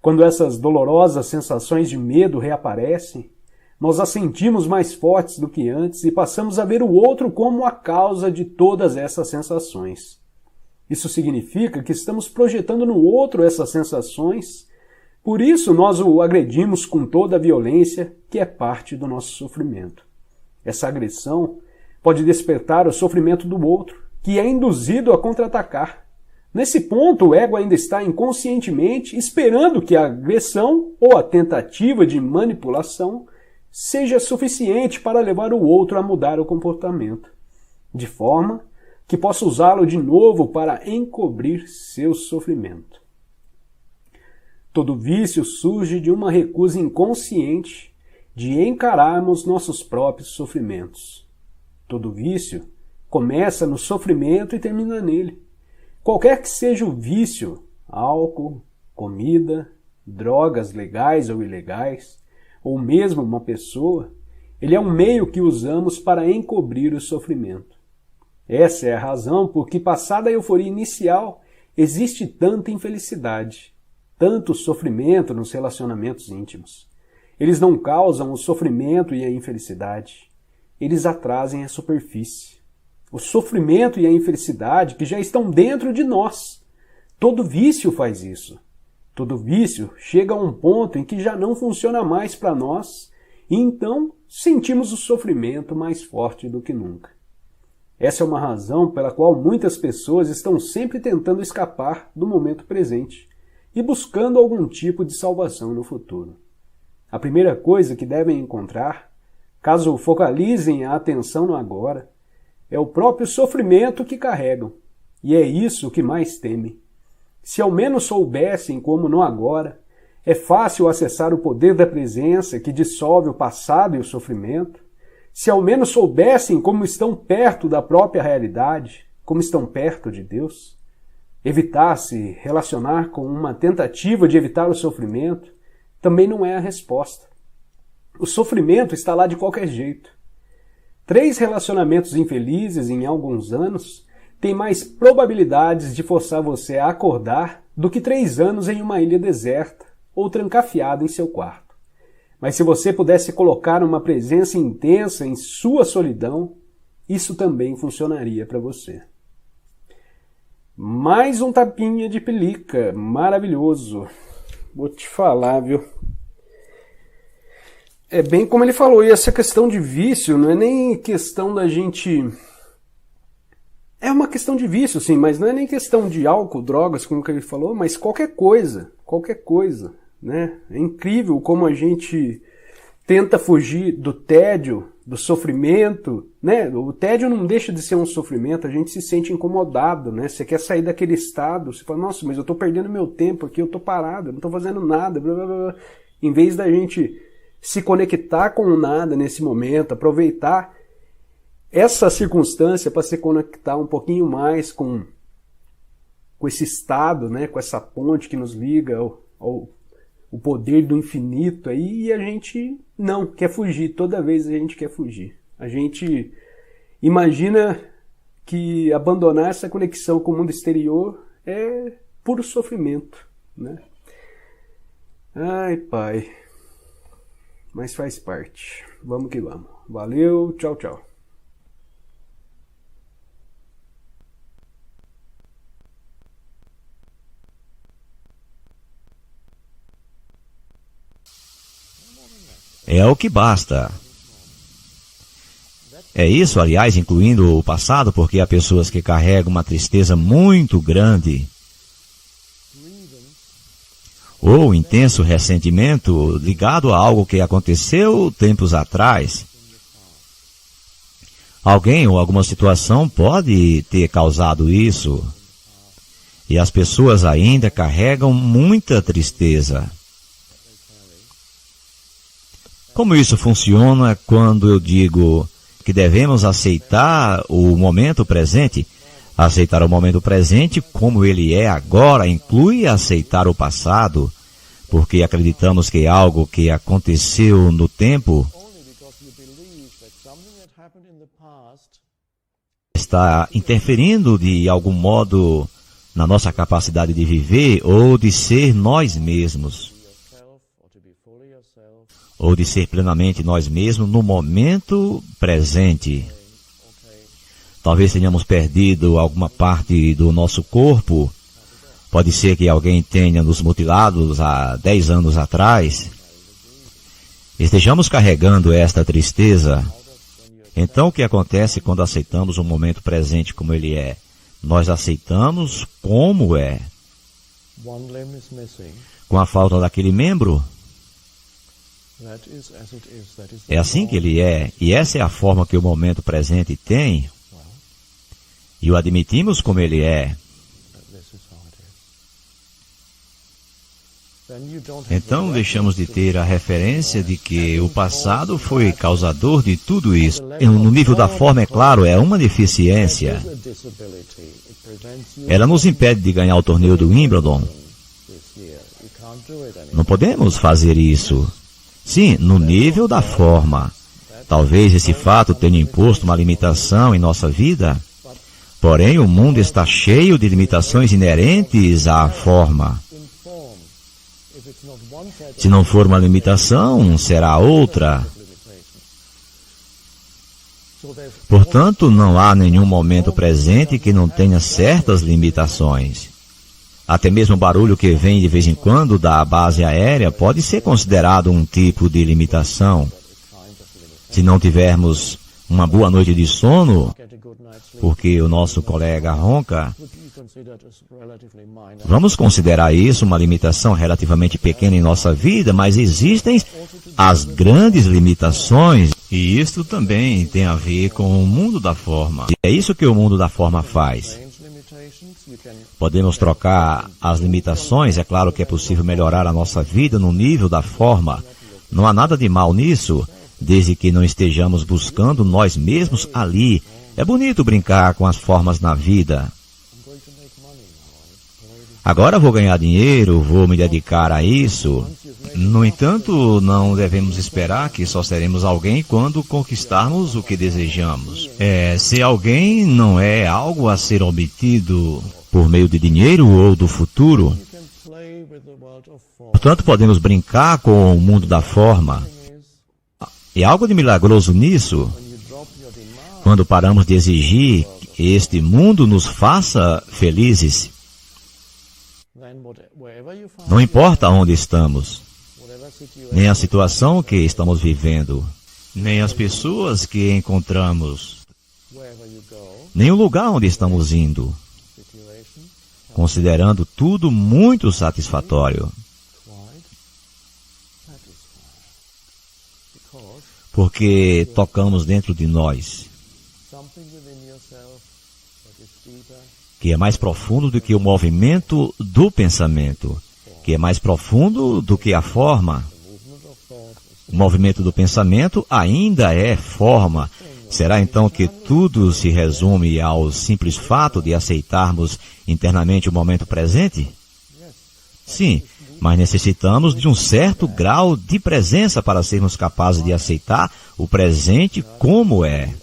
Quando essas dolorosas sensações de medo reaparecem, nós as sentimos mais fortes do que antes e passamos a ver o outro como a causa de todas essas sensações. Isso significa que estamos projetando no outro essas sensações, por isso nós o agredimos com toda a violência que é parte do nosso sofrimento. Essa agressão pode despertar o sofrimento do outro, que é induzido a contra-atacar. Nesse ponto, o ego ainda está inconscientemente esperando que a agressão ou a tentativa de manipulação seja suficiente para levar o outro a mudar o comportamento, de forma que possa usá-lo de novo para encobrir seu sofrimento. Todo vício surge de uma recusa inconsciente de encararmos nossos próprios sofrimentos. Todo vício começa no sofrimento e termina nele. Qualquer que seja o vício, álcool, comida, drogas legais ou ilegais, ou mesmo uma pessoa, ele é um meio que usamos para encobrir o sofrimento. Essa é a razão por que, passada a euforia inicial, existe tanta infelicidade, tanto sofrimento nos relacionamentos íntimos. Eles não causam o sofrimento e a infelicidade, eles atrasem a superfície. O sofrimento e a infelicidade que já estão dentro de nós. Todo vício faz isso. Todo vício chega a um ponto em que já não funciona mais para nós e então sentimos o sofrimento mais forte do que nunca. Essa é uma razão pela qual muitas pessoas estão sempre tentando escapar do momento presente e buscando algum tipo de salvação no futuro. A primeira coisa que devem encontrar, caso focalizem a atenção no agora, é o próprio sofrimento que carregam, e é isso que mais temem. Se ao menos soubessem como no agora, é fácil acessar o poder da presença que dissolve o passado e o sofrimento. Se ao menos soubessem como estão perto da própria realidade, como estão perto de Deus, evitar se relacionar com uma tentativa de evitar o sofrimento também não é a resposta. O sofrimento está lá de qualquer jeito. 3 relacionamentos infelizes em alguns anos têm mais probabilidades de forçar você a acordar do que 3 anos em uma ilha deserta ou trancafiado em seu quarto. Mas se você pudesse colocar uma presença intensa em sua solidão, isso também funcionaria para você. Mais um tapinha de pelica, maravilhoso. Vou te falar, viu? É bem como ele falou, e essa questão de vício não é nem questão da gente... É uma questão de vício, sim, mas não é nem questão de álcool, drogas, como que ele falou, mas qualquer coisa, né? É incrível como a gente tenta fugir do tédio, do sofrimento, né? O tédio não deixa de ser um sofrimento, a gente se sente incomodado, né? Você quer sair daquele estado, você fala, nossa, mas eu tô perdendo meu tempo aqui, eu tô parado, eu não tô fazendo nada, blá, blá, blá. Em vez da gente se conectar com o nada nesse momento, aproveitar essa circunstância para se conectar um pouquinho mais com esse estado, né? Com essa ponte que nos liga ao o poder do infinito aí, e a gente não quer fugir, toda vez a gente quer fugir. A gente imagina que abandonar essa conexão com o mundo exterior é puro sofrimento, né? Ai, pai. Mas faz parte. Vamos que vamos. Valeu, tchau, tchau. É o que basta. É isso, aliás, incluindo o passado, porque há pessoas que carregam uma tristeza muito grande ou intenso ressentimento ligado a algo que aconteceu tempos atrás. Alguém ou alguma situação pode ter causado isso, e as pessoas ainda carregam muita tristeza. Como isso funciona quando eu digo que devemos aceitar o momento presente? Aceitar o momento presente como ele é agora inclui aceitar o passado, porque acreditamos que algo que aconteceu no tempo está interferindo de algum modo na nossa capacidade de viver ou de ser nós mesmos, ou de ser plenamente nós mesmos no momento presente. Talvez tenhamos perdido alguma parte do nosso corpo. Pode ser que alguém tenha nos mutilado há 10 anos atrás. Estejamos carregando esta tristeza. Então o que acontece quando aceitamos o momento presente como ele é? Nós aceitamos como é. Com a falta daquele membro, é assim que ele é, e essa é a forma que o momento presente tem, e o admitimos como ele é. Então deixamos de ter a referência de que o passado foi causador de tudo isso. No nível da forma, é claro, é uma deficiência. Ela nos impede de ganhar o torneio do Wimbledon. Não podemos fazer isso. Sim, no nível da forma. Talvez esse fato tenha imposto uma limitação em nossa vida, porém o mundo está cheio de limitações inerentes à forma. Se não for uma limitação, será outra. Portanto, não há nenhum momento presente que não tenha certas limitações. Até mesmo o barulho que vem de vez em quando da base aérea pode ser considerado um tipo de limitação. Se não tivermos uma boa noite de sono, porque o nosso colega ronca, vamos considerar isso uma limitação relativamente pequena em nossa vida, mas existem as grandes limitações, e isso também tem a ver com o mundo da forma. E é isso que o mundo da forma faz. Podemos trocar as limitações, é claro que é possível melhorar a nossa vida no nível da forma. Não há nada de mal nisso, desde que não estejamos buscando nós mesmos ali. É bonito brincar com as formas na vida. Agora vou ganhar dinheiro, vou me dedicar a isso. No entanto, não devemos esperar que só seremos alguém quando conquistarmos o que desejamos. Ser alguém não é algo a ser obtido por meio de dinheiro ou do futuro. Portanto, podemos brincar com o mundo da forma. E algo de milagroso nisso, quando paramos de exigir que este mundo nos faça felizes. Não importa onde estamos, nem a situação que estamos vivendo, nem as pessoas que encontramos, nem o lugar onde estamos indo, considerando tudo muito satisfatório. Porque tocamos dentro de nós, que é mais profundo do que o movimento do pensamento, que é mais profundo do que a forma. O movimento do pensamento ainda é forma. Será então que tudo se resume ao simples fato de aceitarmos internamente o momento presente? Sim, mas necessitamos de um certo grau de presença para sermos capazes de aceitar o presente como é.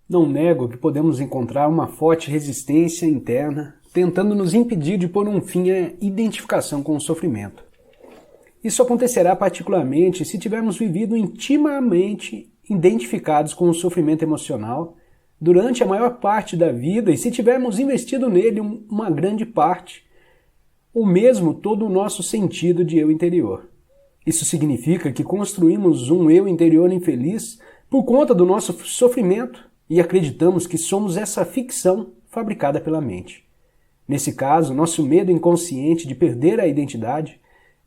Não nego que podemos encontrar uma forte resistência interna, tentando nos impedir de pôr um fim à identificação com o sofrimento. Isso acontecerá particularmente se tivermos vivido intimamente identificados com o sofrimento emocional durante a maior parte da vida e se tivermos investido nele uma grande parte, ou mesmo todo o nosso sentido de eu interior. Isso significa que construímos um eu interior infeliz por conta do nosso sofrimento e acreditamos que somos essa ficção fabricada pela mente. Nesse caso, nosso medo inconsciente de perder a identidade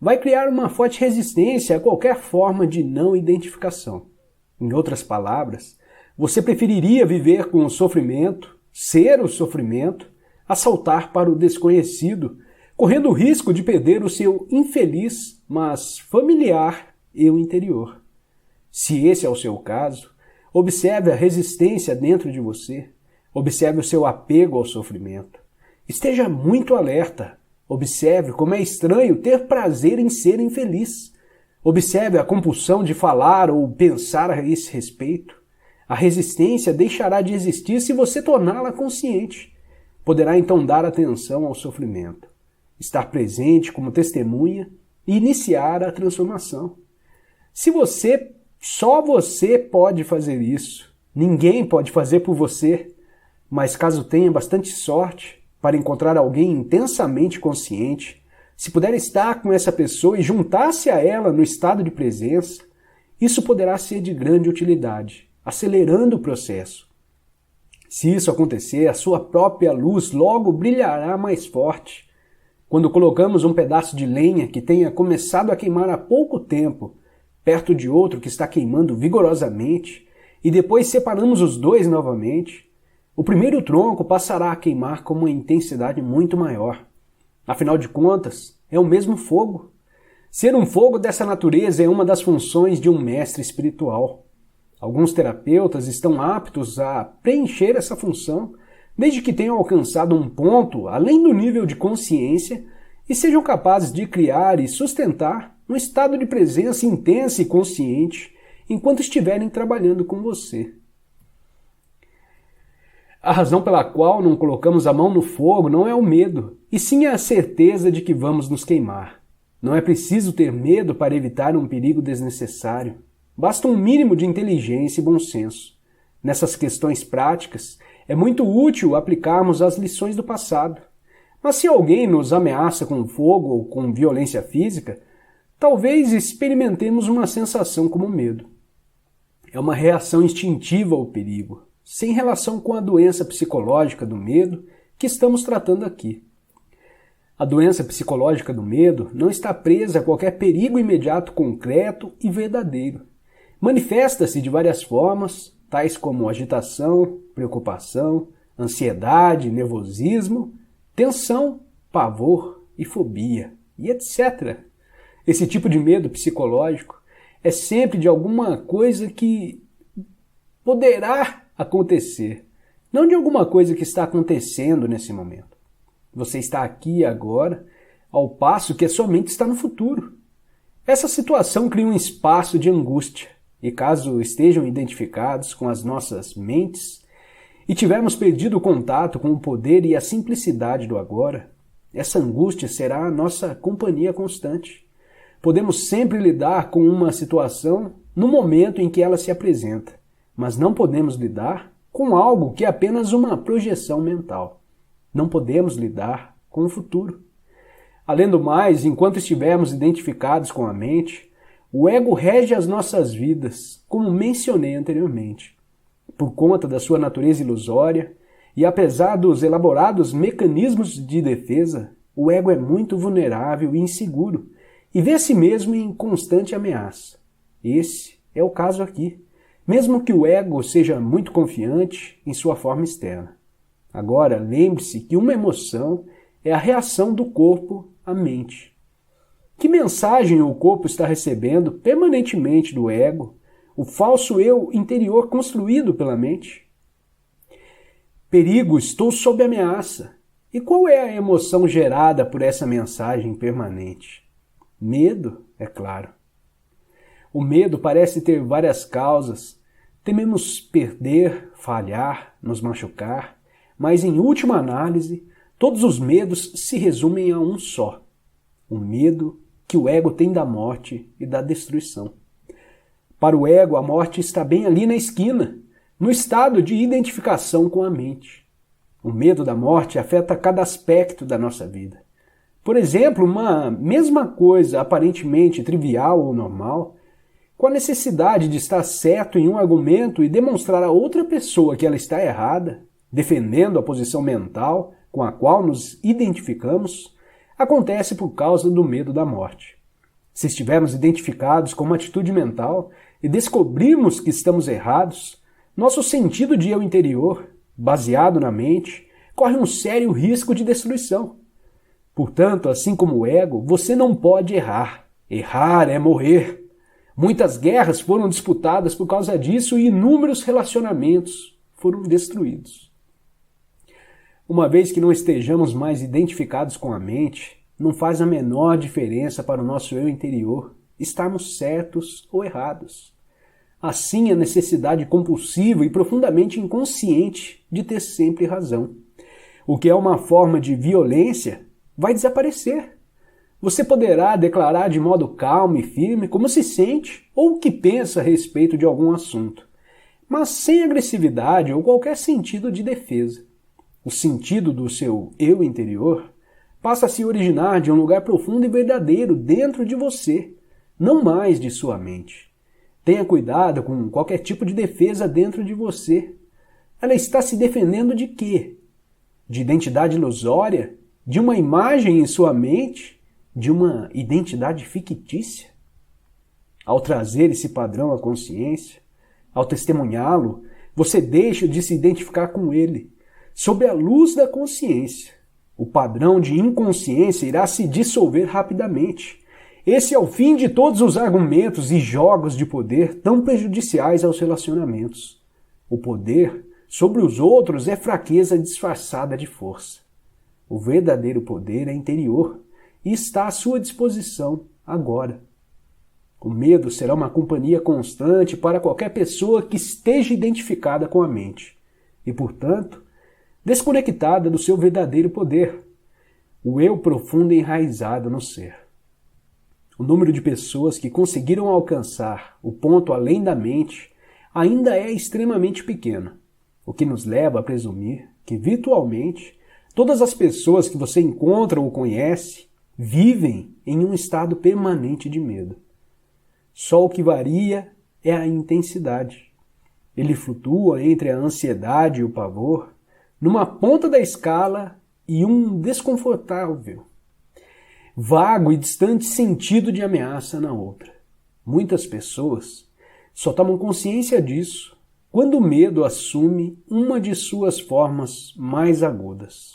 vai criar uma forte resistência a qualquer forma de não identificação. Em outras palavras, você preferiria viver com o sofrimento, ser o sofrimento, a saltar para o desconhecido, correndo o risco de perder o seu infeliz, mas familiar eu interior. Se esse é o seu caso, observe a resistência dentro de você, observe o seu apego ao sofrimento. Esteja muito alerta, observe como é estranho ter prazer em ser infeliz. Observe a compulsão de falar ou pensar a esse respeito. A resistência deixará de existir se você torná-la consciente. Poderá então dar atenção ao sofrimento, estar presente como testemunha e iniciar a transformação. Só você pode fazer isso. Ninguém pode fazer por você. Mas caso tenha bastante sorte para encontrar alguém intensamente consciente, se puder estar com essa pessoa e juntar-se a ela no estado de presença, isso poderá ser de grande utilidade, acelerando o processo. Se isso acontecer, a sua própria luz logo brilhará mais forte. Quando colocamos um pedaço de lenha que tenha começado a queimar há pouco tempo, perto de outro que está queimando vigorosamente, e depois separamos os dois novamente, o primeiro tronco passará a queimar com uma intensidade muito maior. Afinal de contas, é o mesmo fogo. Ser um fogo dessa natureza é uma das funções de um mestre espiritual. Alguns terapeutas estão aptos a preencher essa função, desde que tenham alcançado um ponto além do nível de consciência e sejam capazes de criar e sustentar um estado de presença intensa e consciente enquanto estiverem trabalhando com você. A razão pela qual não colocamos a mão no fogo não é o medo, e sim a certeza de que vamos nos queimar. Não é preciso ter medo para evitar um perigo desnecessário. Basta um mínimo de inteligência e bom senso. Nessas questões práticas, É muito útil aplicarmos as lições do passado. Mas se alguém nos ameaça com fogo ou com violência física, talvez experimentemos uma sensação como medo. É uma reação instintiva ao perigo, sem relação com a doença psicológica do medo que estamos tratando aqui. A doença psicológica do medo não está presa a qualquer perigo imediato concreto e verdadeiro. Manifesta-se de várias formas, tais como agitação, preocupação, ansiedade, nervosismo, tensão, pavor e fobia, e etc. Esse tipo de medo psicológico é sempre de alguma coisa que poderá acontecer, não de alguma coisa que está acontecendo nesse momento. Você está aqui e agora, ao passo que a sua mente está no futuro. Essa situação cria um espaço de angústia, e caso estejam identificados com as nossas mentes e tivermos perdido o contato com o poder e a simplicidade do agora, essa angústia será a nossa companhia constante. Podemos sempre lidar com uma situação no momento em que ela se apresenta, mas não podemos lidar com algo que é apenas uma projeção mental. Não podemos lidar com o futuro. Além do mais, enquanto estivermos identificados com a mente, o ego rege as nossas vidas, como mencionei anteriormente. Por conta da sua natureza ilusória, e apesar dos elaborados mecanismos de defesa, o ego é muito vulnerável e inseguro, e vê a si mesmo em constante ameaça. Esse é o caso aqui, mesmo que o ego seja muito confiante em sua forma externa. Agora, lembre-se que uma emoção é a reação do corpo à mente. Que mensagem o corpo está recebendo permanentemente do ego, o falso eu interior construído pela mente? Perigo, estou sob ameaça. E qual é a emoção gerada por essa mensagem permanente? Medo, é claro. O medo parece ter várias causas. Tememos perder, falhar, nos machucar, mas em última análise, todos os medos se resumem a um só: o medo que o ego tem da morte e da destruição. Para o ego, a morte está bem ali na esquina, no estado de identificação com a mente. O medo da morte afeta cada aspecto da nossa vida. Por exemplo, uma mesma coisa aparentemente trivial ou normal, com a necessidade de estar certo em um argumento e demonstrar a outra pessoa que ela está errada, defendendo a posição mental com a qual nos identificamos, acontece por causa do medo da morte. Se estivermos identificados com uma atitude mental e descobrirmos que estamos errados, nosso sentido de eu interior, baseado na mente, corre um sério risco de destruição. Portanto, assim como o ego, você não pode errar. Errar é morrer. Muitas guerras foram disputadas por causa disso e inúmeros relacionamentos foram destruídos. Uma vez que não estejamos mais identificados com a mente, não faz a menor diferença para o nosso eu interior estarmos certos ou errados. Assim, a necessidade compulsiva e profundamente inconsciente de ter sempre razão, o que é uma forma de violência, vai desaparecer. Você poderá declarar de modo calmo e firme como se sente ou o que pensa a respeito de algum assunto, mas sem agressividade ou qualquer sentido de defesa. O sentido do seu eu interior passa a se originar de um lugar profundo e verdadeiro dentro de você, não mais de sua mente. Tenha cuidado com qualquer tipo de defesa dentro de você. Ela está se defendendo de quê? De identidade ilusória? De uma imagem em sua mente? De uma identidade fictícia? Ao trazer esse padrão à consciência, ao testemunhá-lo, você deixa de se identificar com ele. Sob a luz da consciência, o padrão de inconsciência irá se dissolver rapidamente. Esse é o fim de todos os argumentos e jogos de poder tão prejudiciais aos relacionamentos. O poder sobre os outros é fraqueza disfarçada de força. O verdadeiro poder é interior e está à sua disposição agora. O medo será uma companhia constante para qualquer pessoa que esteja identificada com a mente e, portanto, desconectada do seu verdadeiro poder, o eu profundo e enraizado no ser. O número de pessoas que conseguiram alcançar o ponto além da mente ainda é extremamente pequeno. o que nos leva a presumir que, virtualmente, todas as pessoas que você encontra ou conhece vivem em um estado permanente de medo. Só o que varia é a intensidade. Ele flutua entre a ansiedade e o pavor, numa ponta da escala e um desconfortável, vago e distante sentido de ameaça na outra. Muitas pessoas só tomam consciência disso quando o medo assume uma de suas formas mais agudas.